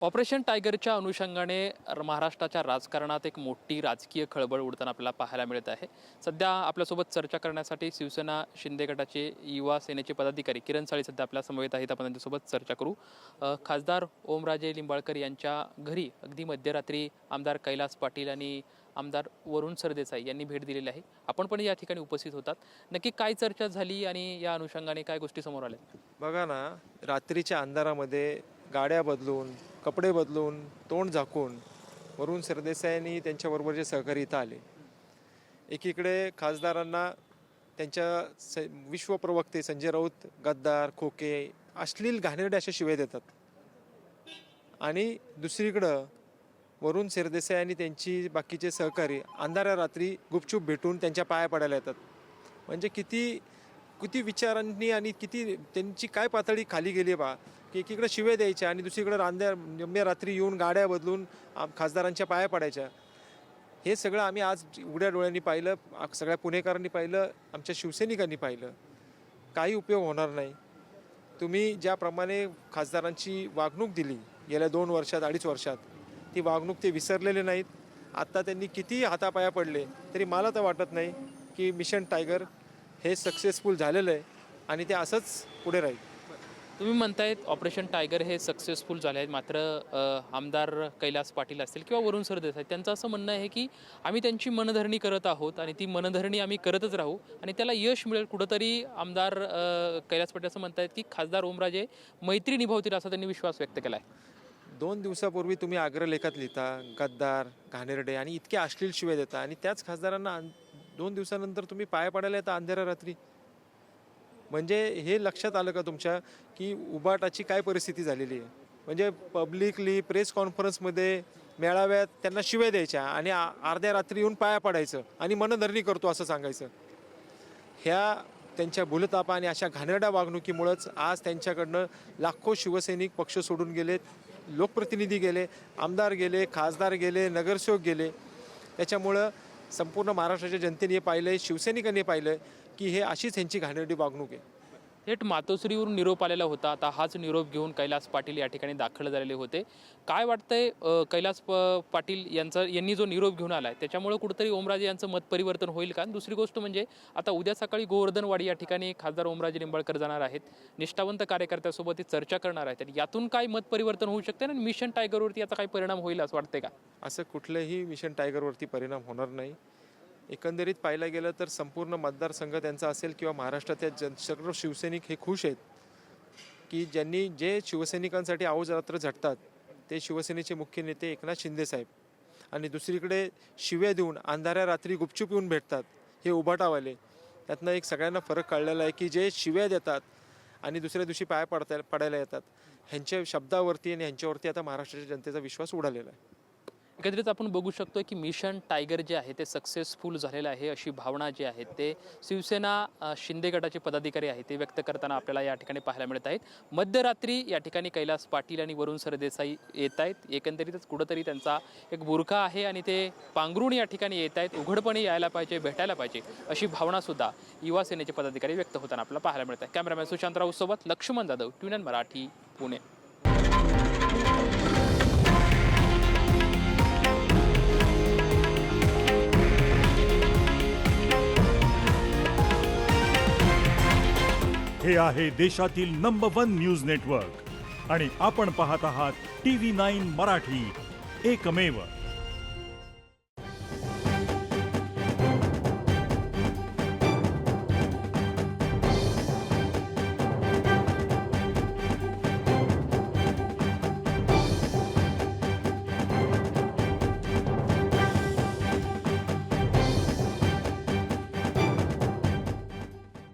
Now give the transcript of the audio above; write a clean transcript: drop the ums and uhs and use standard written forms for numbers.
Operation टायगरच्या अनुषंगाने महाराष्ट्राच्या राजकारणात एक मोठी राजकीय खळबळ उडताना आपल्याला पाहायला मिळत आहे। सध्या आपल्यासोबत चर्चा करण्यासाठी शिवसेना शिंदे गटाचे युवा सेनेचे पदाधिकारी किरण साळी सध्या आपल्या समवेत आहेत। आपण त्यांच्यासोबत चर्चा करू। खासदार ओमराजे लिंबाळकर यांच्या घरी अगदी मध्यरात्री आमदार कैलास पाटील आणि आमदार वरुण सरदेसाई यांनी भेट दिलेली आहे। आपण पण या ठिकाणी उपस्थित होतात। नक्की काय चर्चा झाली आणि या अनुषंगाने काय गोष्टी समोर आल्या? बघा ना, रात्रीच्या अंधारामध्ये गाड्या बदलून, कपडे बदलून, तोंड झाकून वरुण सरदेसाई त्यांच्याबरोबरचे सहकारी इथं आले। एकीकडे खासदारांना त्यांच्या विश्वप्रवक्ते संजय राऊत गद्दार, खोके, अश्लील घाणेरडे अशा शिव्या देतात आणि दुसरीकडं वरुण सरदेसाई आणि त्यांची बाकीचे सहकारी अंधाऱ्या रात्री गुपचूप भेटून त्यांच्या पाया पडायला येतात। म्हणजे किती विचारांनी आणि किती त्यांची काय पातळी खाली गेली बा, की एकीकडे शिव्या द्यायच्या आणि दुसरीकडे निम्म्या रात्री येऊन गाड्या बदलून खासदारांच्या पाया पडायच्या। हे सगळं आम्ही आज उघड्या डोळ्यांनी पाहिलं, सगळ्या पुणेकरांनी पाहिलं, आमच्या शिवसैनिकांनी पाहिलं। काही उपयोग होणार नाही। तुम्ही ज्याप्रमाणे खासदारांची वागणूक दिली गेल्या 2 वर्षात 2.5 वर्षात, ती वागणूक ते विसरलेले नाहीत। आता त्यांनी किती हातापाया पडले तरी मला तर वाटत नाही की मिशन टायगर हे सक्सेसफुल झालेलं आहे आणि ते असंच पुढे राहील। तुम्ही म्हणतायत ऑपरेशन टायगर हे सक्सेसफुल झाले आहेत, मात्र आमदार कैलास पाटील असतील किंवा वरुण सरदेसाई त्यांचं असं म्हणणं आहे की आम्ही त्यांची मनधरणी करत आहोत आणि ती मनधरणी आम्ही करतच राहू आणि त्याला यश मिळेल। कुठंतरी आमदार कैलास पाटील असं म्हणतायत की खासदार ओमराजे मैत्री निभावतील असा त्यांनी विश्वास व्यक्त केला आहे। 2 दिवसापूर्वी तुम्ही अग्रलेखात लिहिता गद्दार, घाणेरडे आणि इतके अश्लील शिव्या देता आणि त्याच खासदारांना 2 दिवसानंतर तुम्ही पाया पडायला येता अंधेऱ्या रात्री। म्हणजे हे लक्षात आलं का तुमच्या की उबाटाची काय परिस्थिती झालेली आहे? म्हणजे पब्लिकली प्रेस कॉन्फरन्समध्ये मेळाव्यात त्यांना शिव्या द्यायच्या आणि अर्ध्या रात्री येऊन पाया पडायचं आणि मनधरणी करतो असं सांगायचं। ह्या त्यांच्या भूलतापा आणि अशा घाणेरड्या वागणुकीमुळेच आज त्यांच्याकडनं लाखो शिवसैनिक पक्ष सोडून गेलेत, लोकप्रतिनिधी गेले, आमदार गेले, खासदार गेले, नगरसेवक गेले। त्याच्यामुळं संपूर्ण महाराष्ट्राच्या जनतेने पाहिलं, शिवसैनिकांनी पाहिलं की हे अशीच ह्यांची घाणेरडी वागणूक आहे। थेट मातोश्रीवरून निरोप आलेला होता। आता हाच निरोप घेऊन कैलास पाटील या ठिकाणी दाखल झालेले होते। काय वाटतंय कैलास पाटील यांनी जो निरोप घेऊन आलाय त्याच्यामुळे कुठेतरी ओमराजे यांचं मत परिवर्तन होईल का? दुसरी गोष्ट म्हणजे आता उद्या सकाळी गोवर्धनवाडी या ठिकाणी खासदार ओमराजे लिंबाळकर जाणार आहेत, निष्ठावंत कार्यकर्त्यासोबत ते चर्चा करणार आहेत आणि यातून काय मत परिवर्तन होऊ शकते आणि मिशन टायगरवरती याचा काय परिणाम होईल असं वाटतंय का? असं कुठलंही मिशन टायगरवरती परिणाम होणार नाही। एकंदरीत पाहायला गेलं तर संपूर्ण मतदारसंघ त्यांचा असेल किंवा महाराष्ट्रातील सर्व शिवसैनिक हे खुश आहेत की जे शिवसैनिकांसाठी आहोज रात्र झटतात ते शिवसेनेचे मुख्य नेते एकनाथ शिंदे साहेब आणि दुसरीकडे शिव्या देऊन अंधाऱ्या रात्री गुपचूप येऊन भेटतात हे उबाटावाले। त्यातनं एक सगळ्यांना फरक कळलेला आहे की जे शिव्या देतात आणि दुसऱ्या दिवशी पाया पडायला येतात ह्यांच्या शब्दावरती आणि ह्यांच्यावरती आता महाराष्ट्राच्या जनतेचा विश्वास उडालेला आहे। एकंदरीत आपण बघू शकतो की मिशन टायगर जे आहे ते सक्सेसफुल झालेलं आहे अशी भावना जी आहे ते शिवसेना शिंदे गटाचे पदाधिकारी आहेत ते व्यक्त करताना आपल्याला या ठिकाणी पाहायला मिळत आहेत। मध्यरात्री या ठिकाणी कैलास पाटील आणि वरुण सरदेसाई येत आहेत। एकंदरीतच कुठंतरी त्यांचा एक बुरखा आहे आणि ते पांघरून या ठिकाणी येत आहेत। उघडपणे यायला पाहिजे, भेटायला पाहिजे अशी भावनासुद्धा युवा सेनेचे पदाधिकारी व्यक्त होताना आपल्याला पाहायला मिळत आहे। कॅमेरामॅन सुशांत राऊत सोबत लक्ष्मण जाधव, ट्यून मराठी, पुणे। हे आहे देशातील नंबर 1 न्यूज नेटवर्क आणि आपण पाहत आहात TV9 मराठी, एकमेव।